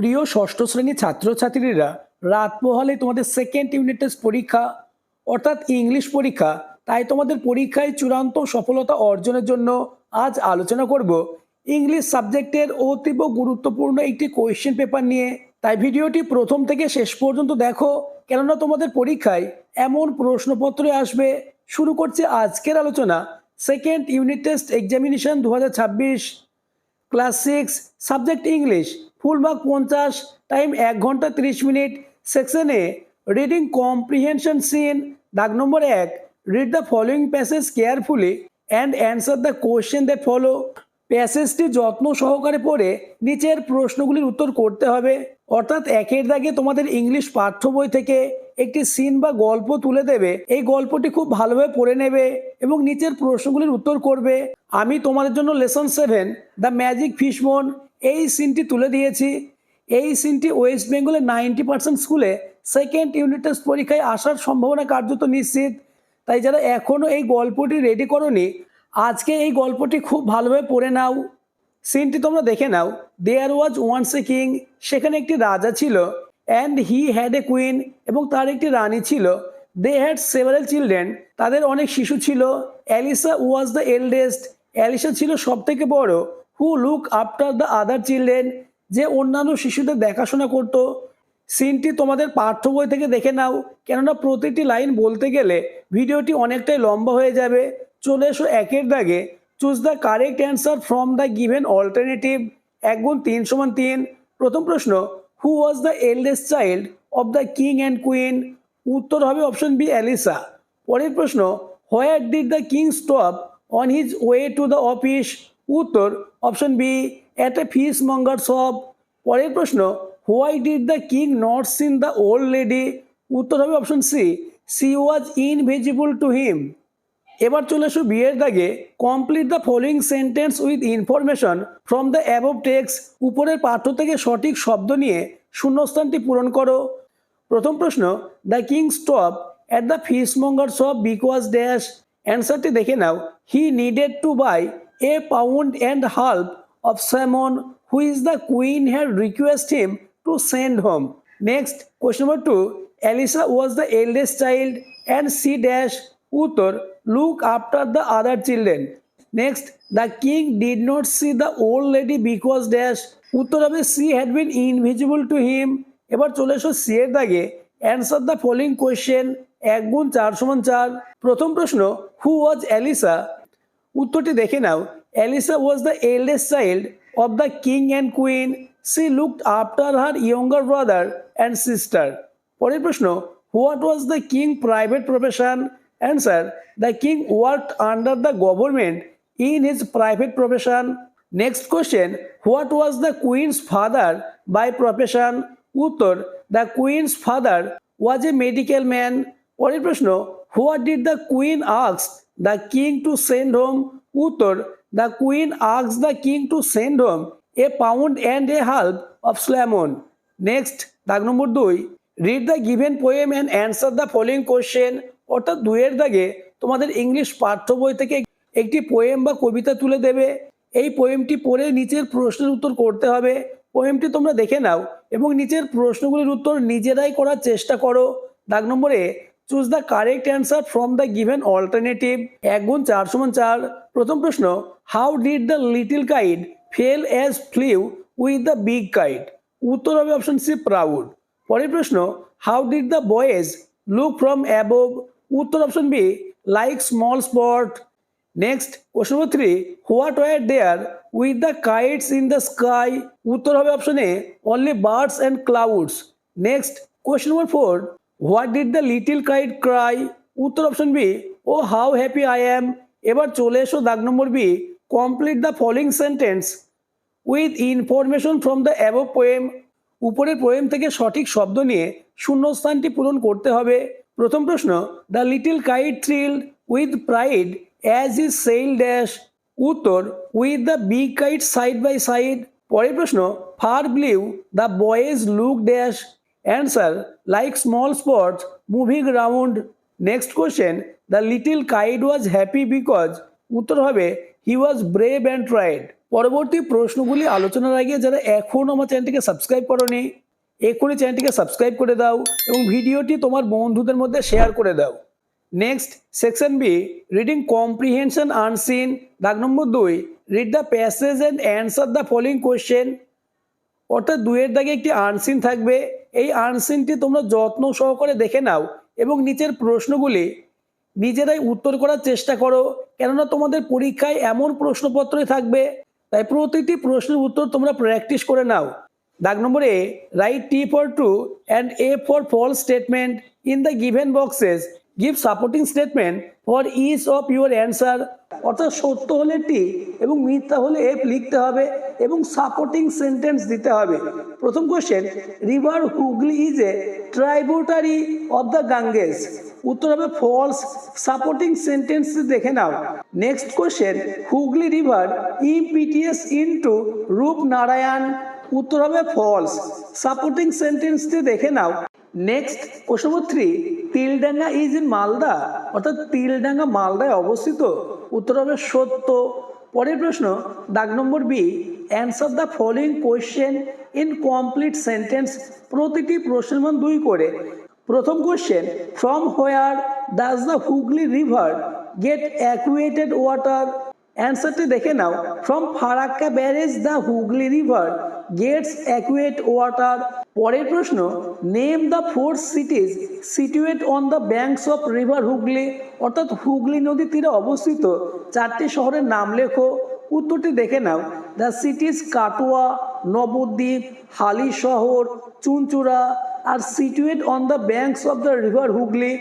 প্রিয় ষষ্ঠ শ্রেণীর ছাত্রছাত্রীরা, রাত পোহালে তোমাদের সেকেন্ড ইউনিট টেস্ট পরীক্ষা অর্থাৎ ইংলিশ পরীক্ষা। তাই তোমাদের পরীক্ষায় চূড়ান্ত সফলতা অর্জনের জন্য আজ আলোচনা করব ইংলিশ সাবজেক্টের অতীব গুরুত্বপূর্ণ একটি কোয়েশ্চেন পেপার নিয়ে। তাই ভিডিওটি প্রথম থেকে শেষ পর্যন্ত দেখো, কেননা তোমাদের পরীক্ষায় এমন প্রশ্নপত্র আসবে। শুরু করছে আজকের আলোচনা। Second unit test examination 2026, class 6, subject English, full mark 50, time 1 ঘন্টা 30 minute. Section A, reading comprehension seen. দাগ number 1, read the following passage carefully and answer the question that follow. প্যাসেজটি যত্ন সহকারে পড়ে নিচের প্রশ্নগুলির উত্তর করতে হবে। অর্থাৎ একের দাগে তোমাদের ইংলিশ পাঠ্য বই থেকে একটি সিন বা গল্প তুলে দেবে। এই গল্পটি খুব ভালোভাবে পড়ে নেবে এবং নিচের প্রশ্নগুলির উত্তর করবে। আমি তোমাদের জন্য লেসন 7 দ্য ম্যাজিক ফিশবোন এই সিনটি তুলে দিয়েছি। এই সিনটি ওয়েস্ট বেঙ্গলের 90% স্কুলে সেকেন্ড ইউনিট টেস্ট পরীক্ষায় আসার সম্ভাবনা কার্যত নিশ্চিত। তাই যারা এখনও এই গল্পটি রেডি করোনি, আজকে এই গল্পটি খুব ভালোভাবে পড়ে নাও। সিনটি তোমরা দেখে নাও। দেয়ার ওয়াজ ওয়ান্স এ কিং, সেখানে একটি রাজা ছিল। And he had a queen, এবং তার একটি রানী ছিল। দে হ্যাড সেভারাল চিলড্রেন, তাদের অনেক শিশু ছিল। Alisa was the eldest, Alisa ছিল সব থেকে বড়। Who look after the other children, যে অন্যান্য শিশুদের দেখাশোনা করত। সিনটি তোমাদের পাঠ্য বই থেকে দেখে নাও, কেননা প্রতিটি লাইন বলতে গেলে ভিডিওটি অনেকটাই লম্বা হয়ে যাবে। চলে এসো একের দাগে। Choose the correct answer from the given alternative. 1 গুণ 3 সমান 3। প্রথম প্রশ্ন, who was the eldest child of the king and queen? উত্তর হবে অপশন বি, অ্যালিসা। পরের প্রশ্ন, where did the king stop on his way to the office? উত্তর option B, at a fishmonger shop. পরের প্রশ্ন, why did the king not seen the old lady? উত্তর হবে option C, C was invisible to him. এবার চলে এসো বিয়ের দাগে। Complete the following sentence with information from the above text. উপরের পাঠ্য থেকে সঠিক শব্দ নিয়ে শূন্যস্থানটি পূরণ করো। প্রথম প্রশ্ন, the king stop at the fishmonger shop because dash. অ্যান্সারটি দেখে নাও। He needed to buy a pound and half of salmon which the queen had request him to send home. Next, question number 2, Alisa was the eldest child and she dash. উত্তর, look after the other children. Next, the king did not see the old lady because dash. উত্তর হবে C had been invisible to him. এবার চলে এসো C এর দাগে। Answer the following question. 1 গুণ 4 সমান 4। প্রথম প্রশ্ন, হু ওয়াজ অ্যালিসা? উত্তরটি দেখে নাও। Alisa was the eldest child of the king and queen. She looked after her younger brother and sister. পরের প্রশ্ন, what was the king private profession? Answer, the king worked under the government in his private profession. Next question, what was the queen's father by profession? উত্তর, the queen's father was a medical man. পরের প্রশ্ন, what did the queen ask the king to send home? উত্তর, the queen ask the king to send home a pound and a half of salmon. Next, দাগ নম্বর 2, read the given poem and answer the following question. অর্থাৎ 2 এর দাগে তোমাদের English পাঠ্য বই থেকে একটি পোয়েম বা কবিতা তুলে দেবে। এই পোয়েমটি পড়ে নিচের প্রশ্নের উত্তর করতে হবে। পোয়েমটি তোমরা দেখে নাও এবং নিচের প্রশ্নগুলির উত্তর নিজেরাই করার চেষ্টা করো। দাগ নম্বরে, choose the correct answer from the given alternative. 1 গুণ 4 সমান 4। প্রথম প্রশ্ন, how did the little kite feel as flew with the big kite? উত্তর হবে অপশন সি, প্রাউড। পরের প্রশ্ন, how did the boys look from above? উত্তর option B, like small spot. Next, question number 3, what were there with the kites in the sky? উত্তর হবে option A, only birds and clouds. Next, question number 4, what did the little kite cry? উত্তর option B, oh how happy I am. এবার চলে এসো দাগ নম্বর B, complete the following sentence with information from the above poem. উপরের poem থেকে সঠিক শব্দ নিয়ে শূন্যস্থানটি পূরণ করতে হবে। প্রথম প্রশ্ন, the little kite thrilled with pride as he sail dash. উত্তর, with the big kite side by side. পরের প্রশ্ন, far below the boys look dash. Answer, like small spots moving round. Next question, the little kite was happy because. উত্তর হবে, he was brave and tried. পরবর্তী প্রশ্নগুলি আলোচনার আগে যারা এখনও আমার চ্যানেলটিকে সাবস্ক্রাইব করোনি, এখনই চ্যানেলটিকে সাবস্ক্রাইব করে দাও এবং ভিডিওটি তোমার বন্ধুদের মধ্যে শেয়ার করে দাও। Next section B, reading comprehension unseen. দাগ নম্বর 2, read the passage and answer the following question. অর্থাৎ 2-এর দাগে একটি আনসিন থাকবে, এই আনসিনটি তোমরা যত্ন সহকারে দেখে নাও এবং নিচের প্রশ্নগুলি নিজেরাই উত্তর করার চেষ্টা করো, কেননা তোমাদের পরীক্ষায় এমন প্রশ্নপত্রই থাকবে, তাই প্রতিটি প্রশ্নের উত্তর তোমরা প্র্যাকটিস করে নাও। দাগ number A, write T for true and F for false statement in the given boxes. Give supporting statement for each of your answer. অর্থাৎ সত্য হলে টি এবং মিথ্যা হলে এফ লিখতে হবে এবং সাপোর্টিং সেন্টেন্স দিতে হবে। প্রথম question, river Hooghly is a tributary of the Ganges. উত্তর হবে ফলস। সাপোর্টিং সেন্টেন্স দেখে নাও। Next question, Hooghly river empties into Rupnarayan. উত্তর হবে ফলস। সাপোর্টিং সেন্টেন্সটি দেখে নাও। Next question number 3, Tildanga is in Malda. অর্থাৎ তিলডাঙ্গা মালদায় অবস্থিত। উত্তর হবে সত্য। পরের প্রশ্ন, দাগ নম্বর B, answer the following question in complete sentence. প্রতিটি প্রশ্নের মান 2 করে। প্রথম question, from where does the Hooghly river get adequate water. অ্যান্সারটি দেখে নাও। From Farakka barrage the Hooghly river gets adequate water. পরের প্রশ্ন, name the 4 cities situate on the banks of river Hooghly. অর্থাৎ হুগলি নদীর তীরে অবস্থিত 4টি শহরের নাম লেখো। উত্তরটি দেখে নাও। The cities Katwa, Nabadwip, Halisahar, Chunchura are situate on the banks of the river Hooghly.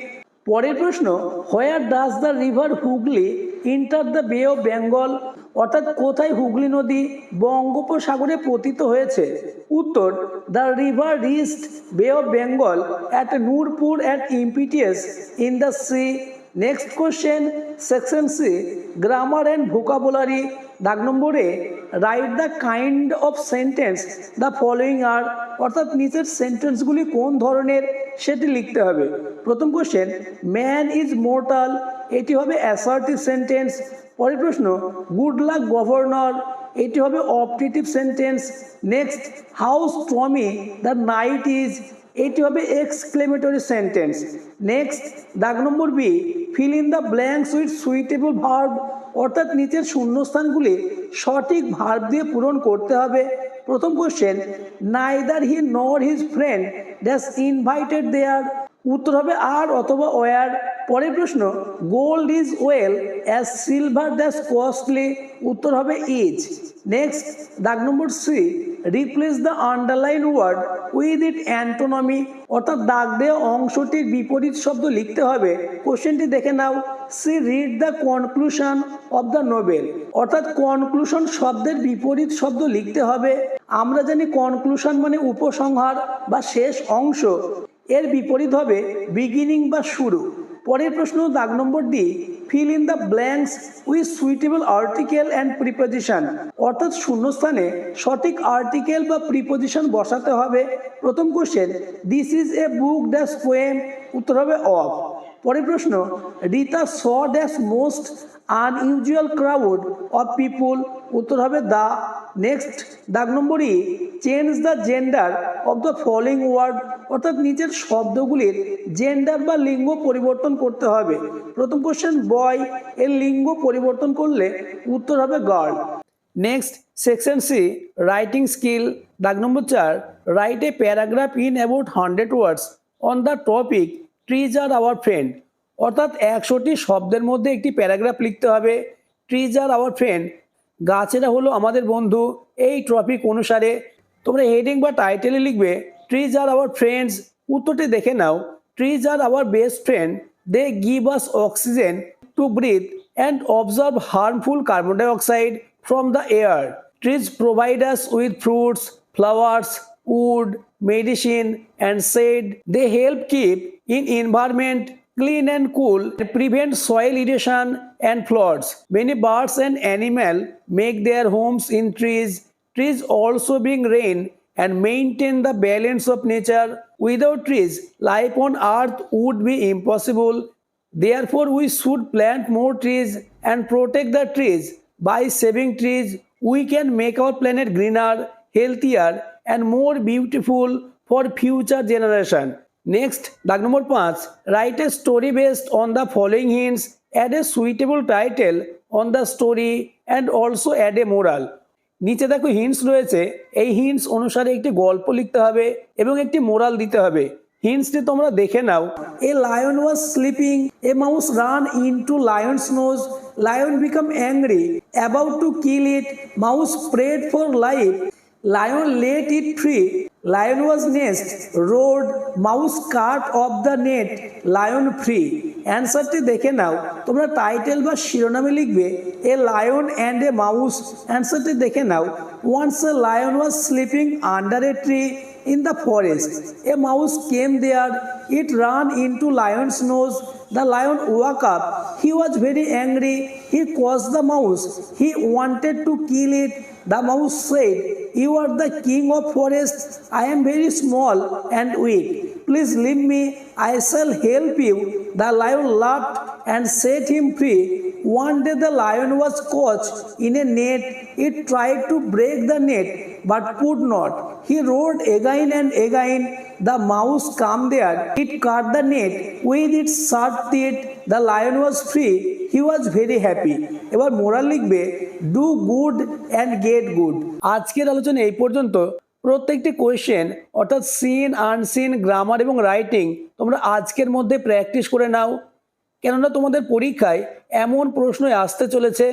পরের প্রশ্ন, where does the river Hooghly enter the bay of Bengal. অর্থাৎ কোথায় হুগলি নদী বঙ্গোপসাগরে পতিত হয়েছে। উত্তর, the river reached bay of Bengal at Nurpur at empties in the sea. Next question, section C, grammar and vocabulary. দাগ number A, write the kind of sentence the following আর। অর্থাৎ নিচের সেন্টেন্সগুলি কোন ধরনের সেটি লিখতে হবে। প্রথম কোশ্চেন, ম্যান ইজ মোর্টাল। এটি হবে অ্যাসার্টিভ সেন্টেন্স। পরের প্রশ্ন, গুড লাক গভর্নর। এটি হবে optative sentence. Next, how stormy the night is. এটি হবে এক্সক্লেমেটরি সেন্টেন্স। নেক্সট, দাগ নম্বর B, fill in the blanks with suitable verb. অর্থাৎ নিচের শূন্যস্থানগুলি সঠিক ভার্ব দিয়ে পূরণ করতে হবে। প্রথম question, neither he nor his friend dash invited there. উত্তর হবে আর অথবা ওয়ার। পরের প্রশ্ন, gold is well as silver dash costly. উত্তর হবে ইজ। নেক্সট, দাগ number C, replace the underline word with it antonym. অর্থাৎ দাগ দেওয়া অংশটির বিপরীত শব্দ লিখতে হবে। কোশ্চেনটি দেখে নাও। C read the conclusion of the novel. অর্থাৎ কনক্লুশন শব্দের বিপরীত শব্দ লিখতে হবে। আমরা জানি কনক্লুশন মানে উপসংহার বা শেষ অংশ, এর বিপরীত হবে বিগিনিং বা শুরু। পরের প্রশ্ন, দাগ number D, fill in the blanks with suitable article and preposition. অর্থাৎ শূন্যস্থানে সঠিক আর্টিকেল বা প্রিপোজিশন বসাতে হবে। প্রথম question, this is a book dash poem. উত্তর হবে অফ। পরের প্রশ্ন, Rita saw dash most unusual crowd of people. উত্তর হবে দা। নেক্সট, দাগ number E, change the gender of the following word. অর্থাৎ নিচের শব্দগুলির জেন্ডার বা লিঙ্গ পরিবর্তন করতে হবে। প্রথম কোশ্চেন, বয়, এর লিঙ্গ পরিবর্তন করলে উত্তর হবে girl. Next section C, writing skill. দাগ নম্বর 4, write a paragraph in about 100 words on the topic trees are our friend. অর্থাৎ 100টি শব্দের মধ্যে একটি প্যারাগ্রাফ লিখতে হবে। ট্রিজ আর আওয়ার ফ্রেন্ড, গাছেরা হলো আমাদের বন্ধু। এই টপিক অনুসারে তোমরা হেডিং বা টাইটেলে লিখবে ট্রিজ আর আওয়ার ফ্রেন্ডস। উত্তরটি দেখে নাও। Trees are our best friend, they give us oxygen to breathe and observe harmful carbon dioxide from the air. Trees provide us with fruits, flowers, wood, medicine, and shade. They help keep in environment clean and cool, prevent soil erosion and floods. Many birds and animals make their homes in trees. Trees also bring rain and maintain the balance of nature. Without trees, life on earth would be impossible. Therefore, we should plant more trees and protect the trees By saving trees, we can make our planet greener, healthier, and more beautiful for future generation. Next, দাগ নম্বর 5, write a story based on the following hints, add a suitable title on the story and also add a moral. নিচে দেখো hints রয়েছে, এই hints অনুসারে একটি গল্প লিখতে হবে এবং একটি মোরাল দিতে হবে। হিন্টসটি তোমরা দেখে নাও। A lion was sleeping, a mouse run into lion's nose, lion became angry, about to kill it, mouse prayed for life, lion let it free, lion was netted, roared, mouse cut off the net, lion free. অ্যান্সারটি দেখে নাও। তোমরা title বা শিরোনামে লিখবে a lion and a mouse. অ্যান্সারটি দেখে নাও। Once a lion was sleeping under a tree in the forest. A mouse came there. It ran into lion's nose. The lion woke up. He was very angry. He caused the mouse. He wanted to kill it. The mouse said, "You are the king of forest. I am very small and weak. Please leave me. I shall help you." The lion laughed and set him free. One day the lion was caught in a net. It tried to break the net but could not. He roared again and again. The mouse came there. It cut the net with its sharp teeth. The lion was free. He was very happy. এবার moral লিখবে do good and get good. আজকের আলোচনা এই পর্যন্ত। প্রত্যেকটি question অর্থাৎ scene, unseen, grammar এবং writing তোমরা আজকের মধ্যে প্র্যাকটিস করে নাও, কেননা তোমাদের পরীক্ষায় এমন প্রশ্নই আসতে চলেছে